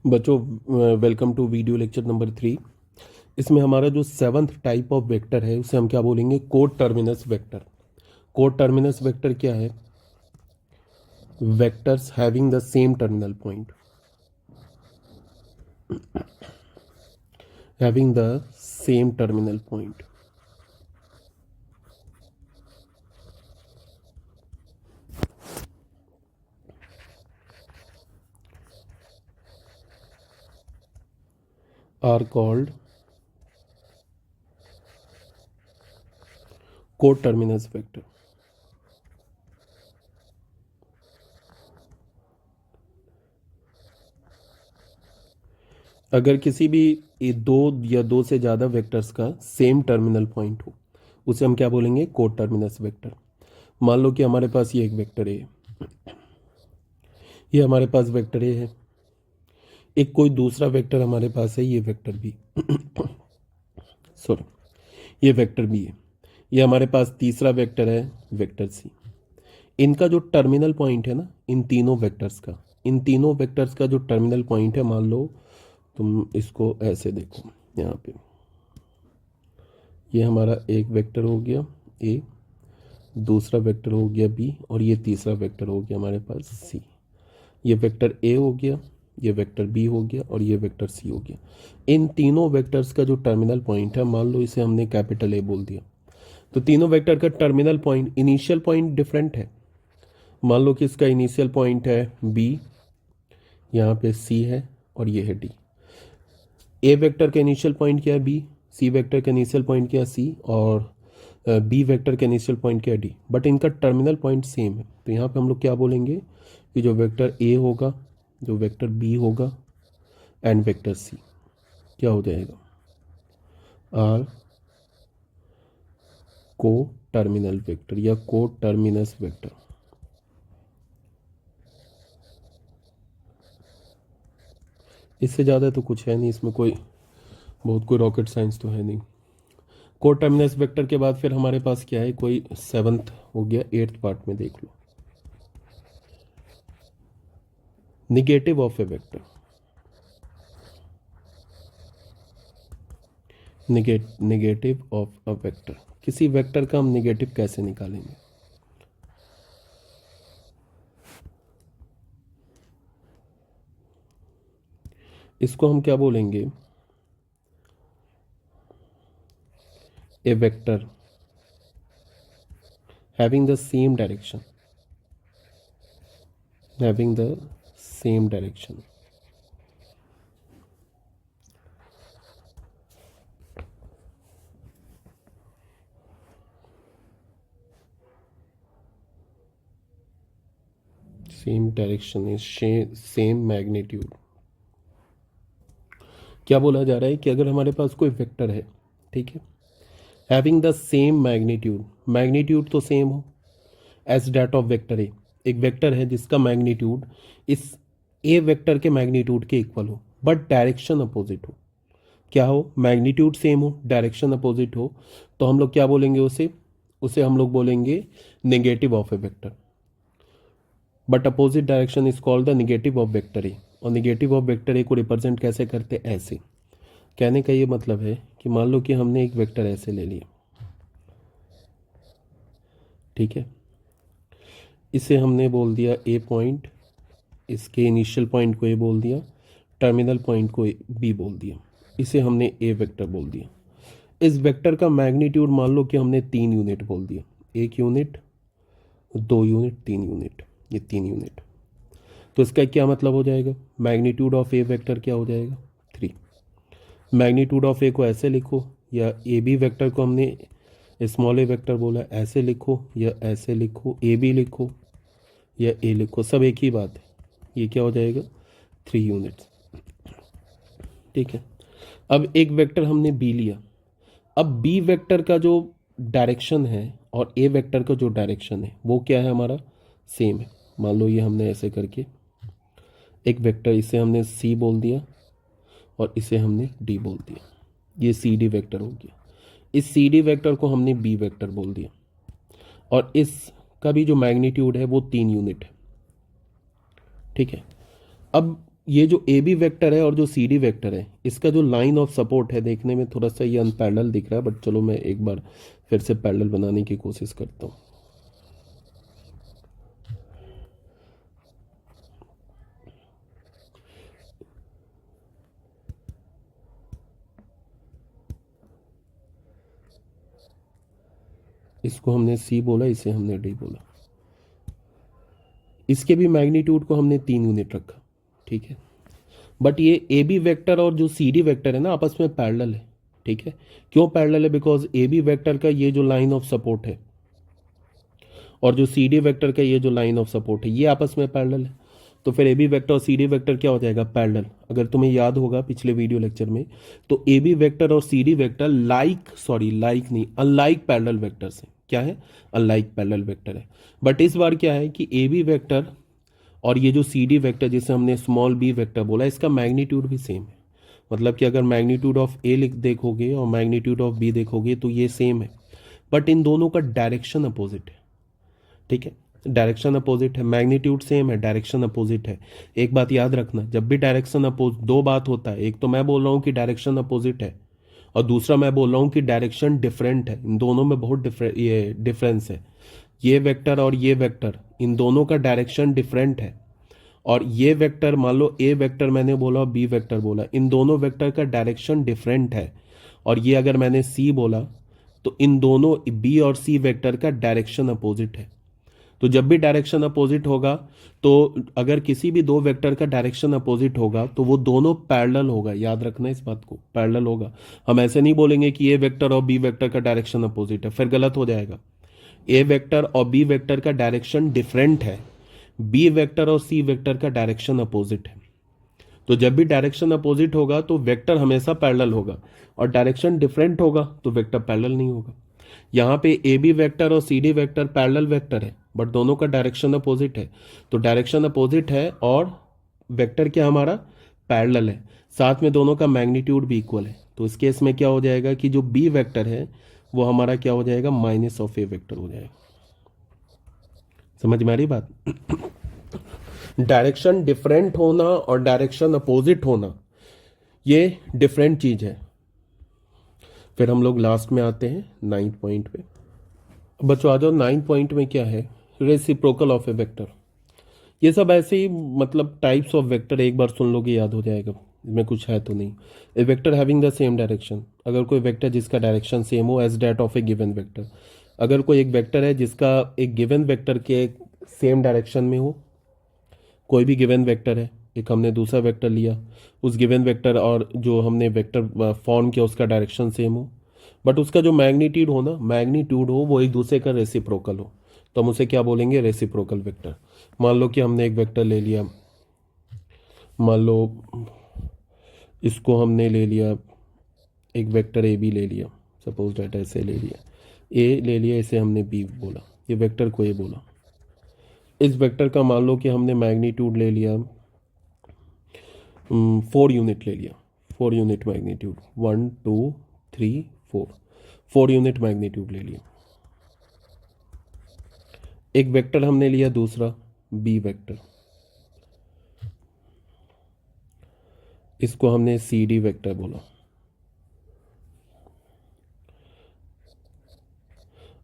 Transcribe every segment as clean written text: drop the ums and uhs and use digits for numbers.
बच्चों, welcome to video lecture number 3। इसमें हमारा जो सेवंथ टाइप ऑफ वेक्टर है उसे हम क्या बोलेंगे? Coterminous vector. Coterminous vector क्या है? Vectors having the same terminal point, having the same terminal point. Are called coterminous vector. अगर किसी भी दो या दो से ज़्यादा वेक्टर्स का सेम टर्मिनल पॉइंट हो उसे हम क्या बोलेंगे? Coterminous vector. मान लो कि हमारे पास ये एक वेक्टर ए, ये हमारे पास वेक्टर ए है, एक कोई दूसरा वेक्टर हमारे पास है, ये वेक्टर बी सॉरी, ये वेक्टर बी है, ये हमारे पास तीसरा वेक्टर है वेक्टर सी। इनका जो टर्मिनल पॉइंट है ना, इन तीनों वेक्टर्स का, इन तीनों वेक्टर्स का जो टर्मिनल पॉइंट है, मान लो तुम इसको ऐसे देखो, यहाँ पे ये हमारा एक वेक्टर हो गया ए, दूसरा वेक्टर हो गया बी, और ये तीसरा वेक्टर हो गया हमारे पास सी। ये वेक्टर ए हो गया, ये वेक्टर बी हो गया, और ये वेक्टर सी हो गया। इन तीनों वेक्टर्स का जो टर्मिनल पॉइंट है, मान लो इसे हमने कैपिटल ए बोल दिया, तो तीनों वेक्टर का terminal point, initial point different है। मान लो कि इसका इनिशियल पॉइंट है बी, यहाँ पे सी है, और ये है डी। ए वेक्टर का इनिशियल पॉइंट क्या है बी, सी वेक्टर का इनिशियल पॉइंट क्या है सी, और बी वेक्टर का इनिशियल पॉइंट क्या है डी, बट इनका टर्मिनल पॉइंट सेम है। तो यहाँ पे हम लोग क्या बोलेंगे कि जो वेक्टर ए होगा, जो वेक्टर बी होगा, एंड वेक्टर सी क्या हो जाएगा? आर को टर्मिनल वेक्टर या को टर्मिनस वेक्टर। इससे ज़्यादा तो कुछ है नहीं, इसमें कोई बहुत कोई रॉकेट साइंस तो है नहीं। को टर्मिनस वेक्टर के बाद फिर हमारे पास क्या है? कोई सेवन्थ हो गया, एट्थ पार्ट में देख लो, negative of a vector. Negative of a vector, किसी वेक्टर का हम निगेटिव कैसे निकालेंगे? इसको हम क्या बोलेंगे? A vector having the same direction, having the same direction। Same direction is same magnitude. क्या बोला जा रहा है कि अगर हमारे पास कोई वेक्टर है, ठीक है, having the same magnitude, magnitude तो सेम हो as that of vector A, एक वेक्टर है जिसका मैग्नीट्यूड इस ए वेक्टर के मैग्नीट्यूड के इक्वल हो, बट डायरेक्शन अपोजिट हो। क्या हो? मैग्नीट्यूड सेम हो, डायरेक्शन अपोजिट हो, तो हम लोग क्या बोलेंगे उसे? उसे हम लोग बोलेंगे negative of a vector. But opposite direction is called the negative of vector ए। और निगेटिव ऑफ वेक्टर ए को रिप्रेजेंट कैसे करते? ऐसे। कहने का ये मतलब है कि मान लो कि हमने एक वेक्टर ऐसे ले लिया, ठीक है, इसे हमने बोल दिया ए पॉइंट, इसके इनिशियल पॉइंट को ए बोल दिया, टर्मिनल पॉइंट को बी बोल दिया, इसे हमने ए वेक्टर बोल दिया। इस वेक्टर का मैग्नीट्यूड मान लो कि हमने 3 यूनिट बोल दिया, 1 यूनिट, 2 यूनिट, 3 यूनिट, ये 3 यूनिट। तो इसका क्या मतलब हो जाएगा? मैग्नीट्यूड ऑफ ए वेक्टर क्या हो जाएगा? 3। मैग्नीट्यूड ऑफ ए को ऐसे लिखो, या ए बी वेक्टर को हमने स्मॉल ए वेक्टर बोला, ऐसे लिखो या ऐसे लिखो, ए बी लिखो या ए लिखो, सब एक ही बात है। ये क्या हो जाएगा? 3 यूनिट्स, ठीक है। अब एक वेक्टर हमने बी लिया, अब बी वेक्टर का जो डायरेक्शन है और ए वेक्टर का जो डायरेक्शन है वो क्या है हमारा? सेम है। मान लो ये हमने ऐसे करके एक वेक्टर, इसे हमने सी बोल दिया और इसे हमने डी बोल दिया, ये सी डी वेक्टर हो गया। इस सी डी वेक्टर को हमने बी वेक्टर बोल दिया, और इसका भी जो मैग्नीट्यूड है वो 3 यूनिट है, ठीक है। अब ये जो ए बी वेक्टर है और जो सी डी वेक्टर है, इसका जो लाइन ऑफ सपोर्ट है, देखने में थोड़ा सा ये अनपैरेलल दिख रहा है, बट चलो मैं एक बार फिर से पैरेलल बनाने की कोशिश करता हूँ। इसको हमने सी बोला, इसे हमने डी बोला। इसके भी मैग्नीट्यूड को हमने 3 यूनिट रखा, ठीक है। बट ये ए बी वेक्टर और जो सी डी वेक्टर है ना, आपस में पैरेलल है, ठीक है। क्यों पैरेलल है? बिकॉज ए बी वेक्टर का ये जो लाइन ऑफ सपोर्ट है और जो सी डी वेक्टर का ये जो लाइन ऑफ सपोर्ट है, ये आपस में पैरेलल है। तो फिर ए बी वेक्टर और सी डी वेक्टर क्या हो जाएगा? पैरेलल। अगर तुम्हें याद होगा पिछले वीडियो लेक्चर में, तो ए बी वेक्टर और सी डी वेक्टर लाइक नहीं, अनलाइक पैरेलल वेक्टर्स हैं। क्या है? अनलाइक पैरेलल वेक्टर है। बट इस बार क्या है कि ए बी वेक्टर और ये जो सी डी वेक्टर, जिसे हमने स्मॉल बी वेक्टर बोला, इसका मैग्नीट्यूड भी सेम है। मतलब कि अगर मैग्नीट्यूड ऑफ ए लिख देखोगे और मैग्नीट्यूड ऑफ बी देखोगे तो ये सेम है, बट इन दोनों का डायरेक्शन अपोजिट है, ठीक है। डायरेक्शन अपोजिट है, मैग्नीट्यूड सेम है, डायरेक्शन अपोजिट है। एक बात याद रखना, जब भी डायरेक्शन अपोजिट, दो बात होता है, एक तो मैं बोल रहा हूँ कि डायरेक्शन अपोजिट है और दूसरा मैं बोल रहा हूँ कि डायरेक्शन डिफरेंट है। इन दोनों में बहुत डिफरेंस है। ये वेक्टर और ये वेक्टर, इन दोनों का डायरेक्शन डिफरेंट है। और ये वेक्टर, मान लो ए वेक्टर मैंने बोला और बी वेक्टर बोला, इन दोनों वेक्टर का डायरेक्शन डिफरेंट है। और ये अगर मैंने सी बोला तो इन दोनों बी और सी वेक्टर का डायरेक्शन अपोजिट है। तो जब भी डायरेक्शन अपोजिट होगा, तो अगर किसी भी दो वेक्टर का डायरेक्शन अपोजिट होगा तो वो दोनों पैरेलल होगा। याद रखना इस बात को, पैरेलल होगा। हम ऐसे नहीं बोलेंगे कि ए वेक्टर और बी वेक्टर का डायरेक्शन अपोजिट है, फिर गलत हो जाएगा। ए वेक्टर और बी वेक्टर का डायरेक्शन डिफरेंट है, बी वेक्टर और सी वेक्टर का डायरेक्शन अपोजिट है। तो जब भी डायरेक्शन अपोजिट होगा तो वेक्टर हमेशा पैरेलल होगा, और डायरेक्शन डिफरेंट होगा तो वेक्टर पैरेलल नहीं होगा। यहाँ पे ए बी वेक्टर और C D vector parallel vector है, बट दोनों का डायरेक्शन अपोजिट है। तो डायरेक्शन अपोजिट है और वेक्टर क्या हमारा? पैरेलल है। साथ में दोनों का मैग्नीट्यूड भी इक्वल है। तो इस केस में क्या हो जाएगा कि जो बी वेक्टर है वो हमारा क्या हो जाएगा? माइनस ऑफ ए वेक्टर हो जाएगा। समझ में आ रही बात? डायरेक्शन डिफरेंट होना और डायरेक्शन अपोजिट होना, ये डिफरेंट चीज है। फिर हम लोग लास्ट में आते हैं 9th पॉइंट पे। बच्चों आ जाओ, 9th पॉइंट में क्या है? Reciprocal of a vector. ये सब ऐसे ही, मतलब टाइप्स ऑफ वेक्टर एक बार सुन लोगे याद हो जाएगा, इसमें कुछ है तो नहीं। A vector having the same direction, अगर कोई वेक्टर जिसका डायरेक्शन सेम हो as that of a given vector. अगर कोई एक वेक्टर है जिसका एक गिवन वेक्टर के सेम डायरेक्शन में हो, कोई भी गिवन वेक्टर है, एक हमने दूसरा वेक्टर लिया, उस गिवन वेक्टर और जो हमने वेक्टर फॉर्म किया उसका डायरेक्शन सेम हो, बट उसका जो मैग्नीट्यूड हो वो एक दूसरे का रेसिप्रोकल हो, तो हम उसे क्या बोलेंगे? Reciprocal vector. मान लो कि हमने एक वेक्टर ले लिया, मान लो इसको हमने ले लिया, एक वेक्टर ए बी ले लिया, सपोज डेट ऐसे ले लिया, ए ले लिया, इसे हमने बी बोला, ये वेक्टर को ए बोला। इस वेक्टर का मान लो कि हमने मैग्नीट्यूड ले लिया 4 यूनिट ले लिया, 4 यूनिट मैग्नीट्यूड, 1 2 3 4 यूनिट मैग्नीट्यूड ले लिया। एक वेक्टर हमने लिया दूसरा बी वेक्टर, इसको हमने सी डी वेक्टर बोला।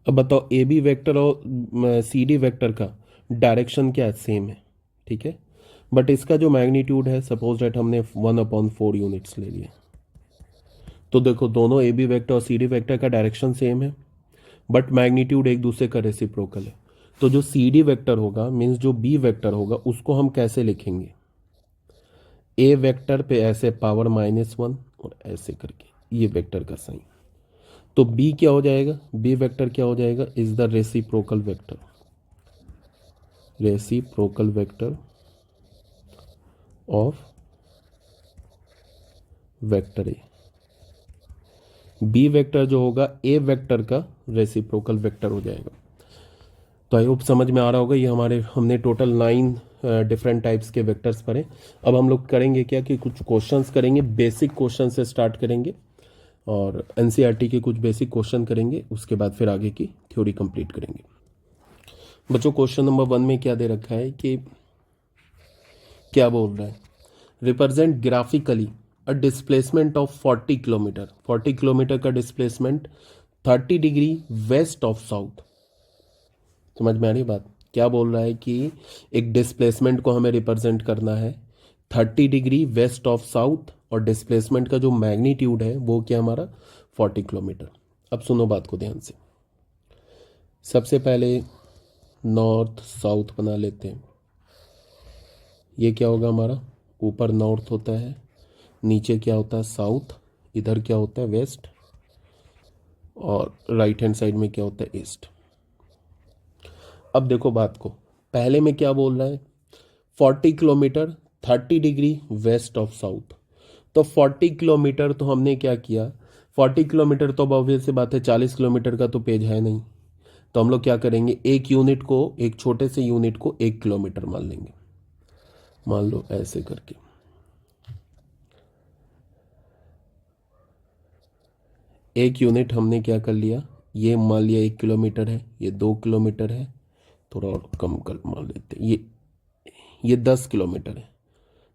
अब बताओ, ए बी वेक्टर और सी डी वेक्टर का डायरेक्शन क्या है? सेम है, ठीक है। बट इसका जो मैग्नीट्यूड है, सपोज दैट हमने 1/4 यूनिट्स ले लिया, तो देखो दोनों ए बी वेक्टर और सी डी वेक्टर का डायरेक्शन सेम है, बट मैग्नीट्यूड एक दूसरे का रेसिप्रोकल है। तो जो सी डी वेक्टर होगा, मीन्स जो बी वेक्टर होगा, उसको हम कैसे लिखेंगे? ए वेक्टर पे ऐसे पावर -1 और ऐसे करके ये वेक्टर का साइन। तो बी क्या हो जाएगा? बी वेक्टर क्या हो जाएगा? Is the reciprocal vector, reciprocal vector of vector A. B vector जो होगा ए वेक्टर का रेसिप्रोकल वेक्टर हो जाएगा। तो आई होप समझ में आ रहा होगा। ये हमने टोटल 9 डिफरेंट टाइप्स के वेक्टर्स पढ़े। अब हम लोग करेंगे क्या कि कुछ क्वेश्चंस करेंगे, बेसिक क्वेश्चन से स्टार्ट करेंगे और एनसीईआरटी के कुछ बेसिक क्वेश्चन करेंगे, उसके बाद फिर आगे की थ्योरी कंप्लीट करेंगे। बच्चों क्वेश्चन नंबर 1 में क्या दे रखा है कि क्या बोल रहा है represent graphically a displacement of 40 kilometre, 40 kilometre का displacement 30 degree west of south. समझ में आ रही बात? क्या बोल रहा है कि एक डिस्प्लेसमेंट को हमें रिप्रेजेंट करना है 30 डिग्री वेस्ट ऑफ साउथ, और डिस्प्लेसमेंट का जो मैग्नीट्यूड है वो क्या हमारा 40 किलोमीटर। अब सुनो बात को ध्यान से। सबसे पहले नॉर्थ साउथ बना लेते हैं। ये क्या होगा हमारा, ऊपर नॉर्थ होता है, नीचे क्या होता है साउथ, इधर क्या होता है वेस्ट, और राइट हैंड साइड में क्या होता है ईस्ट। अब देखो बात को, पहले में क्या बोल रहा है 40 kilometre 30 degree west of south. तो 40 किलोमीटर तो हमने क्या किया, 40 किलोमीटर तो अब ऑब्वियस सी बात है 40 किलोमीटर का तो पेज है नहीं, तो हम लोग क्या करेंगे एक यूनिट को, एक छोटे से यूनिट को 1 किलोमीटर मान लेंगे। मान लो ऐसे करके, एक यूनिट हमने क्या कर लिया, ये मान लिया 1 किलोमीटर है, ये 2 किलोमीटर है, थोड़ा और कम कर मान लेते हैं, ये 10 किलोमीटर है,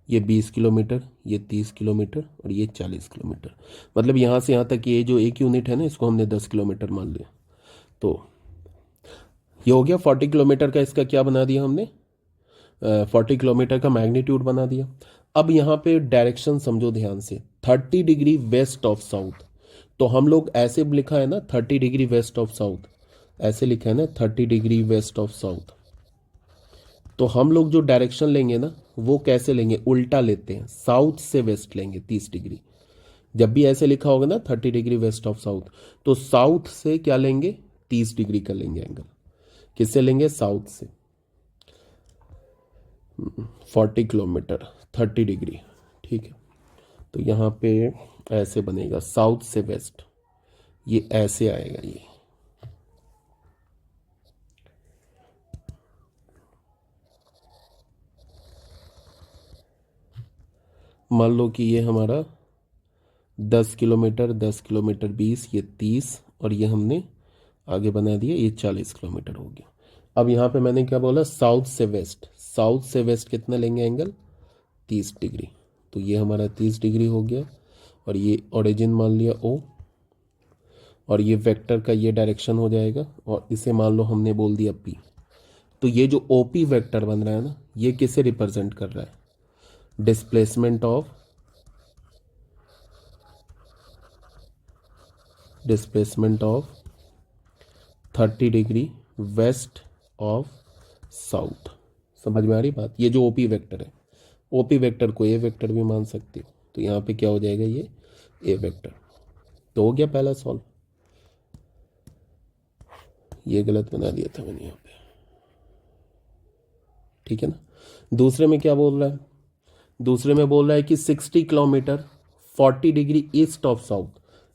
ये 20 किलोमीटर, ये 30 किलोमीटर, और ये 40 किलोमीटर। मतलब यहाँ से यहाँ तक ये जो एक यूनिट है ना, इसको हमने 10 किलोमीटर मान लिया। तो ये हो गया 40 किलोमीटर का, इसका क्या बना दिया हमने, 40 किलोमीटर का मैग्नीट्यूड बना दिया। अब यहाँ पे डायरेक्शन समझो ध्यान से, 30 डिग्री वेस्ट ऑफ साउथ, तो हम लोग ऐसे लिखा है ना 30 डिग्री वेस्ट ऑफ साउथ, ऐसे लिखा है ना 30 डिग्री वेस्ट ऑफ साउथ। तो हम लोग जो डायरेक्शन लेंगे ना वो कैसे लेंगे, उल्टा लेते हैं, साउथ से वेस्ट लेंगे 30 डिग्री। जब भी ऐसे लिखा होगा ना 30 डिग्री वेस्ट ऑफ साउथ, तो साउथ से क्या लेंगे 30 डिग्री का लेंगे एंगल। किससे लेंगे, साउथ से। 40 किलोमीटर 30 डिग्री, ठीक है। तो यहाँ पे ऐसे बनेगा साउथ से वेस्ट, ये ऐसे आएगा, ये मान लो कि ये हमारा 10 किलोमीटर 10 किलोमीटर 20, ये 30, और ये हमने आगे बना दिया, ये 40 किलोमीटर हो गया। अब यहाँ पे मैंने क्या बोला, साउथ से वेस्ट, साउथ से वेस्ट कितना लेंगे एंगल 30 डिग्री। तो ये हमारा 30 डिग्री हो गया, और ये ओरिजिन मान लिया ओ, और ये वेक्टर का ये डायरेक्शन हो जाएगा, और इसे मान लो हमने बोल दिया पी। तो ये जो ओपी वेक्टर बन रहा है ना, ये किसे रिप्रेजेंट कर रहा है, displacement of, displacement of 30 degree west of south. समझ में आ रही बात? ये जो ओपी वेक्टर है, ओपी वेक्टर को ए वेक्टर भी मान सकते हो, तो यहाँ पे क्या हो जाएगा, ये ए वेक्टर। तो हो गया पहला सॉल्व। ये गलत बना दिया था मैंने यहाँ पे, ठीक है ना। दूसरे में क्या बोल रहा है, दूसरे में बोल रहा है कि 60 kilometre 40 degree east of south,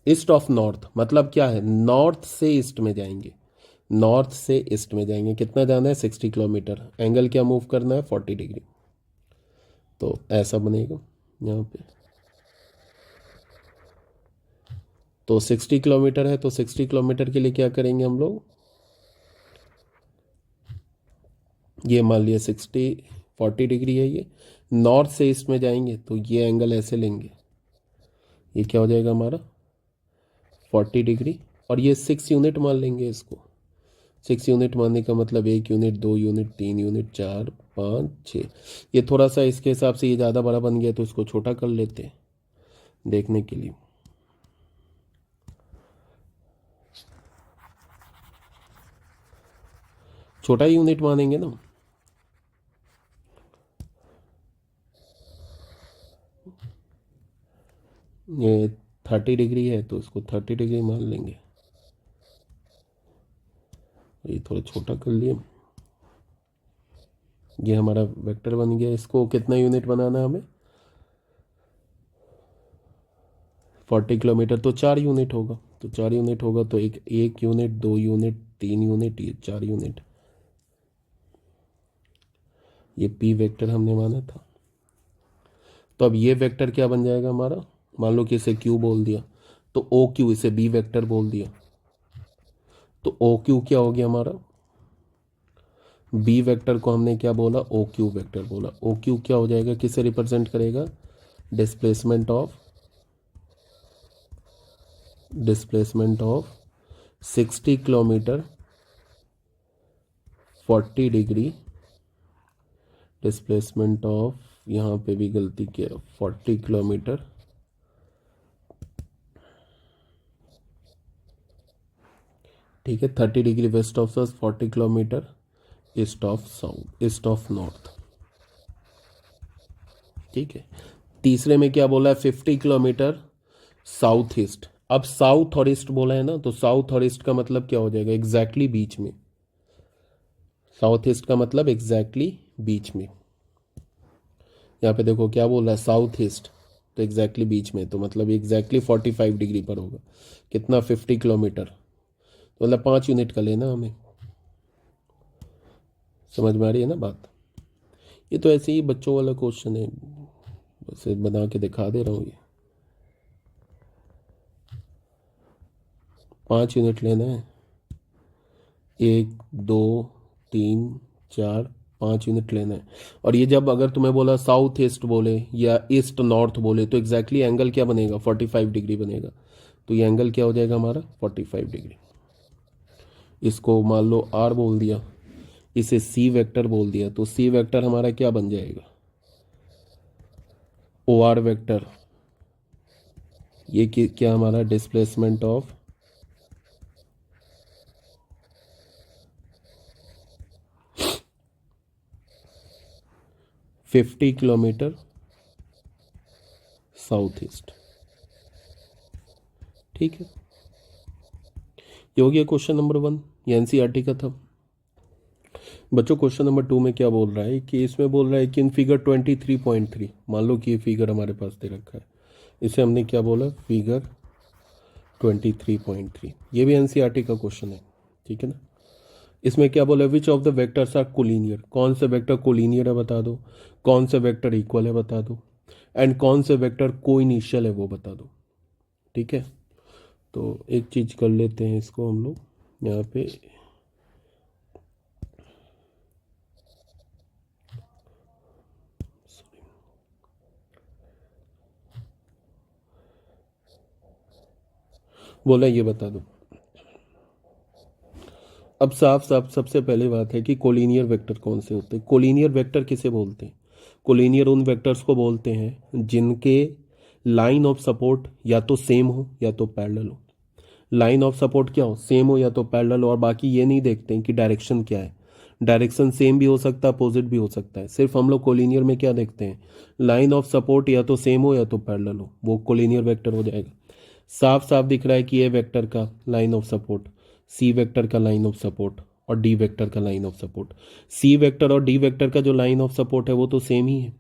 east of north, मतलब क्या है नॉर्थ से ईस्ट में जाएंगे, नॉर्थ से ईस्ट में जाएंगे। कितना जाना है 60 किलोमीटर, एंगल क्या मूव करना है 40 डिग्री। तो ऐसा बनेगा यहाँ पे। तो 60 किलोमीटर है, तो 60 किलोमीटर के लिए क्या करेंगे हम लोग, ये मान लिया 40 डिग्री है, ये नॉर्थ से ईस्ट में जाएंगे तो ये एंगल ऐसे लेंगे, ये क्या हो जाएगा हमारा 40 डिग्री, और ये 6 यूनिट मान लेंगे इसको। 6 यूनिट मानने का मतलब 1 यूनिट 2 यूनिट 3 यूनिट 4 5 6। ये थोड़ा सा इसके हिसाब से ये ज़्यादा बड़ा बन गया, तो इसको छोटा कर लेते हैं देखने के लिए। छोटा ही यूनिट मानेंगे ना, ये 30 डिग्री है तो इसको 30 डिग्री मान लेंगे, ये थोड़ा छोटा कर लिए। ये हमारा वेक्टर बन गया। इसको कितना यूनिट बनाना है हमें, 40 किलोमीटर, तो 4 यूनिट होगा, तो 4 यूनिट होगा, तो एक यूनिट 2 यूनिट 3 यूनिट, ये 4 यूनिट। ये पी वेक्टर हमने माना था। तो अब ये वेक्टर क्या बन जाएगा हमारा, मान लो कि इसे क्यू बोल दिया, तो ओ क्यू, इसे बी वेक्टर बोल दिया, तो ओ क्यू क्या हो गया हमारा, बी वेक्टर को हमने क्या बोला, ओ क्यू वेक्टर बोला। ओ क्यू क्या हो जाएगा, किसे रिप्रेजेंट करेगा, displacement of 60 kilometre 40 degree, displacement of, यहाँ पे भी गलती किया, 40 किलोमीटर ठीक है, 30 degree west of south, 40 kilometre east of south, east of north. ठीक है, तीसरे में क्या बोला है, 50 किलोमीटर साउथ ईस्ट। अब साउथ और ईस्ट बोला है ना, तो साउथ और ईस्ट का मतलब क्या हो जाएगा, एग्जैक्टली बीच में। साउथ ईस्ट का मतलब एग्जैक्टली बीच में। यहाँ पे देखो क्या बोल रहा है, साउथ ईस्ट, तो एग्जैक्टली बीच में, तो मतलब एग्जैक्टली 45 डिग्री पर होगा। कितना, 50 किलोमीटर, तो मतलब 5 यूनिट का लेना हमें। समझ में आ रही है ना बात। ये तो ऐसे ही बच्चों वाला क्वेश्चन है, बस बना के दिखा दे रहा हूँ। ये 5 यूनिट लेना है, 1 2 3 4 5 यूनिट लेना है। और ये जब अगर तुम्हें बोला साउथ ईस्ट बोले या ईस्ट नॉर्थ बोले, तो एग्जैक्टली एंगल क्या बनेगा, 45 डिग्री बनेगा। तो ये एंगल क्या हो जाएगा हमारा, 45 डिग्री। इसको मान लो आर बोल दिया, इसे सी वेक्टर बोल दिया, तो सी वेक्टर हमारा क्या बन जाएगा, ओ आर वेक्टर। ये क्या हमारा, displacement of 50 kilometre south east. ठीक है, ये हो गया क्वेश्चन नंबर 1, ये एनसीईआरटी का था। बच्चों क्वेश्चन नंबर 2 में क्या बोल रहा है, कि इसमें बोल रहा है कि इन फिगर 23.3, मान लो कि ये फिगर हमारे पास दे रखा है, इसे हमने क्या बोला, फिगर 23.3। ये भी एनसीईआरटी का क्वेश्चन है, ठीक है ना। इसमें क्या बोला, which of the vectors are collinear, कौन से वेक्टर कोलिनियर है बता दो, कौन से वेक्टर इक्वल है बता दो, एंड कौन से वेक्टर को इनिशियल है वो बता दो। ठीक है, तो एक चीज कर लेते हैं इसको हम लोग यहाँ पे, बोला ये बता दो। अब साफ साफ सबसे पहले बात है कि कोलिनियर वेक्टर कौन से होते हैं। कोलिनियर वेक्टर किसे बोलते हैं, कोलिनियर उन वेक्टर्स को बोलते हैं जिनके लाइन ऑफ सपोर्ट या तो सेम हो या तो पैरेलल हो। लाइन ऑफ सपोर्ट क्या हो, सेम हो या तो पैरेलल हो, और बाकी ये नहीं देखते हैं कि डायरेक्शन क्या है। डायरेक्शन सेम भी हो सकता है, अपोजिट भी हो सकता है। सिर्फ हम लोग कोलिनियर में क्या देखते हैं, लाइन ऑफ सपोर्ट या तो सेम हो या तो पैरेलल हो, वो कोलिनियर वेक्टर हो जाएगा। साफ साफ दिख रहा है कि ए वेक्टर का line of support, C vector का लाइन ऑफ सपोर्ट और डी वेक्टर का line of support. C vector और डी वेक्टर का जो लाइन ऑफ सपोर्ट है वो तो सेम ही है।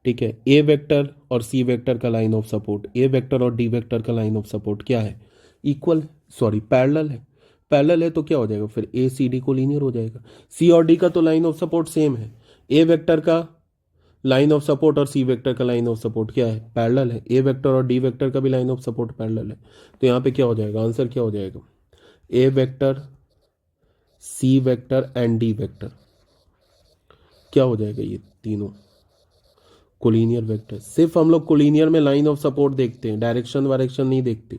ठीक है, ए वेक्टर और सी वेक्टर का line of support, A vector और डी वेक्टर का लाइन ऑफ सपोर्ट क्या है, इक्वल, सॉरी पैरेलल है। पैरेलल है तो क्या हो जाएगा फिर, ए सी डी को लीनियर हो जाएगा। सी और डी का तो लाइन ऑफ सपोर्ट सेम है, ए वेक्टर का लाइन ऑफ सपोर्ट और सी वेक्टर का लाइन ऑफ सपोर्ट क्या है, पैरेलल है। ए वेक्टर और डी वेक्टर का भी लाइन ऑफ सपोर्ट पैरेलल है। तो यहाँ पे क्या हो जाएगा, आंसर क्या हो जाएगा, A vector, C vector and D vector क्या हो जाएगा, ये तीनों कोलिनियर वेक्टर। सिर्फ हम लोग कोलिनियर में लाइन ऑफ सपोर्ट देखते हैं, डायरेक्शन वायरेक्शन नहीं देखते।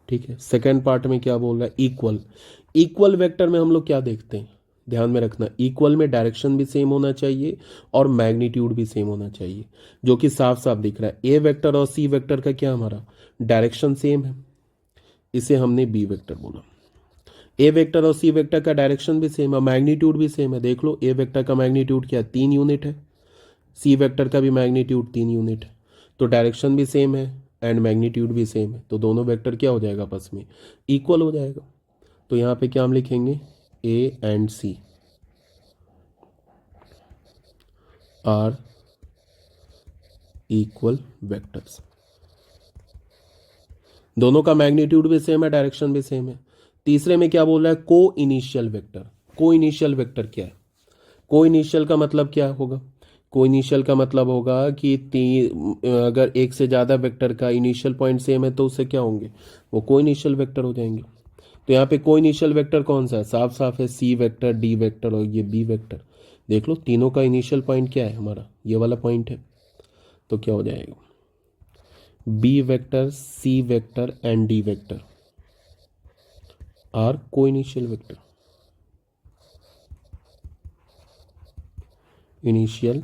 ठीक है, सेकेंड पार्ट में क्या बोल रहा है, इक्वल। इक्वल वेक्टर में हम लोग क्या देखते हैं, ध्यान में रखना, इक्वल में डायरेक्शन भी सेम होना चाहिए और मैग्नीट्यूड भी सेम होना चाहिए, जो कि साफ साफ दिख रहा है। ए वेक्टर और सी वेक्टर का क्या, हमारा डायरेक्शन सेम है, इसे हमने बी वेक्टर बोला। ए वेक्टर और सी वेक्टर का डायरेक्शन भी सेम है, मैग्नीट्यूड भी सेम है। देख लो, ए वेक्टर का मैग्नीट्यूड क्या है, 3 यूनिट है, सी वेक्टर का भी मैग्नीट्यूड 3 यूनिट है। तो डायरेक्शन भी सेम है एंड मैग्नीट्यूड भी सेम है, तो दोनों वेक्टर क्या हो जाएगा, आपस में इक्वल हो जाएगा। तो यहाँ पे क्या हम लिखेंगे, A and C are equal vectors. दोनों का मैग्नीट्यूड भी सेम है, डायरेक्शन भी सेम है। तीसरे में क्या बोल रहा है, को इनिशियल वेक्टर। को इनिशियल वेक्टर क्या है, को इनिशियल का मतलब क्या होगा, को इनिशियल का मतलब होगा कि अगर एक से ज़्यादा वेक्टर का इनिशियल पॉइंट सेम है तो उससे क्या होंगे, वो को इनिशियल वेक्टर हो जाएंगे। तो यहाँ पे कोई इनिशियल वेक्टर कौन सा है, साफ साफ है सी वेक्टर, डी वेक्टर और ये बी वेक्टर। देख लो तीनों का इनिशियल पॉइंट क्या है, हमारा ये वाला पॉइंट है। तो क्या हो जाएगा, B vector, C vector and D vector are coinitial vector. Initial,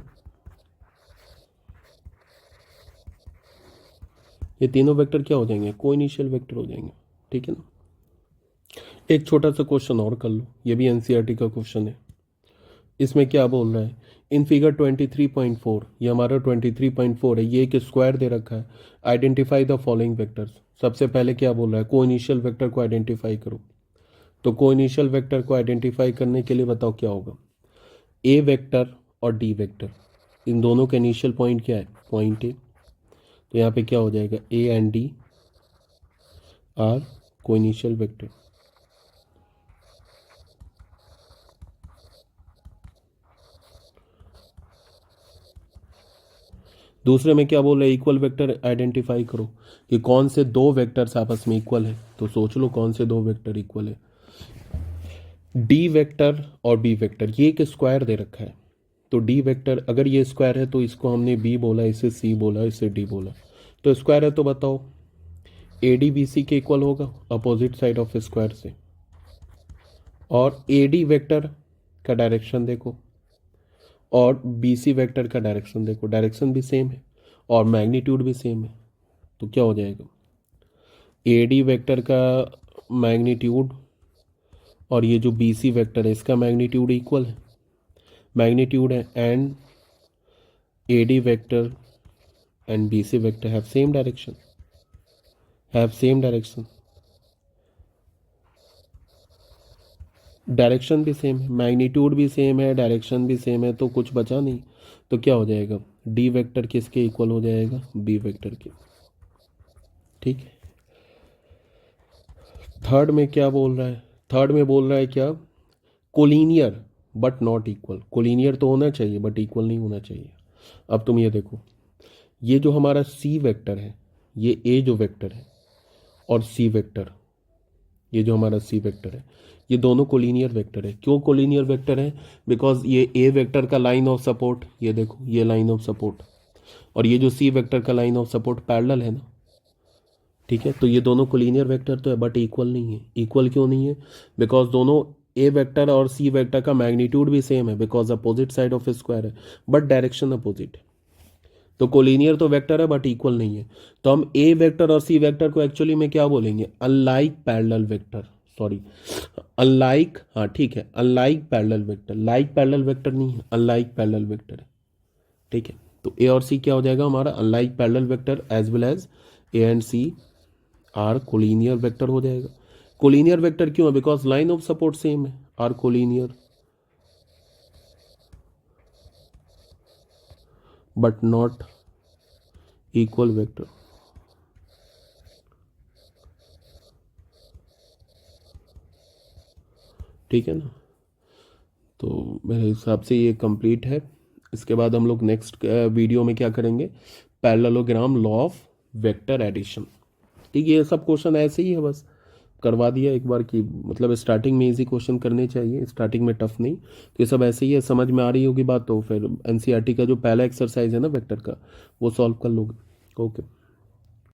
ये तीनों वेक्टर क्या हो जाएंगे, को इनिशियल वेक्टर हो जाएंगे। ठीक है ना। एक छोटा सा क्वेश्चन और कर लो, ये भी एनसीईआरटी का क्वेश्चन है। इसमें क्या बोल रहा है, इन फिगर 23.4, ये हमारा 23.4 है, ये एक स्क्वायर दे रखा है। Identify the following vectors. सबसे पहले क्या बोल रहा है, को इनिशियल वेक्टर को आइडेंटिफाई करो। तो को इनिशियल वेक्टर को आइडेंटिफाई करने के लिए बताओ क्या होगा, ए वेक्टर और डी वेक्टर, इन दोनों का इनिशियल पॉइंट क्या है, पॉइंट ए। तो यहाँ पे क्या हो जाएगा, A and D R coinitial vector. दूसरे में क्या बोल रहे हैं, इक्वल वेक्टर आइडेंटिफाई करो कि कौन से दो वेक्टर्स आपस में इक्वल है। तो सोच लो कौन से दो वेक्टर इक्वल है, डी वेक्टर और बी वेक्टर। ये एक स्क्वायर दे रखा है, तो डी वेक्टर अगर ये स्क्वायर है तो इसको हमने बी बोला, इसे सी बोला, इसे डी बोला। तो स्क्वायर है तो बताओ ए डी बी सी के इक्वल होगा अपोजिट साइड ऑफ स्क्वायर से। और ए डी वेक्टर का डायरेक्शन देखो और बी सी वेक्टर का डायरेक्शन देखो, डायरेक्शन भी सेम है और मैग्नीट्यूड भी सेम है। तो क्या हो जाएगा, ए डी वेक्टर का मैग्नीट्यूड और ये जो बी सी वेक्टर है इसका मैग्नीट्यूड इक्वल है, मैग्नीट्यूड है, and A D vector and B C vector have same direction, have same direction, direction भी सेम है, मैग्नीट्यूड भी सेम है, डायरेक्शन भी सेम है, तो कुछ बचा नहीं। तो क्या हो जाएगा, डी वेक्टर किसके इक्वल हो जाएगा, बी वेक्टर के। ठीक है। थर्ड में क्या बोल रहा है, थर्ड में बोल रहा है क्या, collinear but not equal. Collinear तो होना चाहिए बट इक्वल नहीं होना चाहिए। अब तुम ये देखो, ये जो हमारा सी वेक्टर है, ये ए जो वेक्टर है और सी वेक्टर, ये जो हमारा सी वेक्टर है, ये दोनों कोलिनियर वेक्टर है। क्यों कोलिनियर वेक्टर है, बिकॉज ये ए वेक्टर का लाइन ऑफ सपोर्ट, ये देखो ये लाइन ऑफ सपोर्ट, और ये जो सी वेक्टर का लाइन ऑफ सपोर्ट पैरेलल है ना। ठीक है, तो ये दोनों कोलिनियर वेक्टर तो है बट इक्वल नहीं है। इक्वल क्यों नहीं है, बिकॉज दोनों ए वेक्टर और सी वेक्टर का मैग्नीट्यूड भी सेम है, because opposite side of square है बट डायरेक्शन अपोजिट है। तो कोलिनियर तो वेक्टर है बट इक्वल नहीं है। तो हम ए वेक्टर और सी वेक्टर को एक्चुअली में क्या बोलेंगे, unlike parallel vector, sorry unlike, हाँ ठीक है, unlike parallel vector. Like parallel vector नहीं है, अनलाइक पैरेलल वेक्टर है। ठीक है, तो ए और सी क्या हो जाएगा हमारा, unlike parallel vector, as well as A and C are collinear vector हो जाएगा। कोलिनियर वेक्टर क्यों है, because line of support same है, are collinear but not equal vector. ठीक है ना। तो मेरे हिसाब से ये कंप्लीट है। इसके बाद हम लोग नेक्स्ट वीडियो में क्या करेंगे, parallelogram, law of vector addition. ठीक है, ये सब क्वेश्चन ऐसे ही है, बस करवा दिया एक बार की, मतलब स्टार्टिंग में इजी क्वेश्चन करने चाहिए, स्टार्टिंग में टफ नहीं। तो ये सब ऐसे ही है, समझ में आ रही होगी बात, तो फिर एनसीईआरटी का जो पहला एक्सरसाइज है ना वेक्टर का, वो सॉल्व कर लोगे। ओके।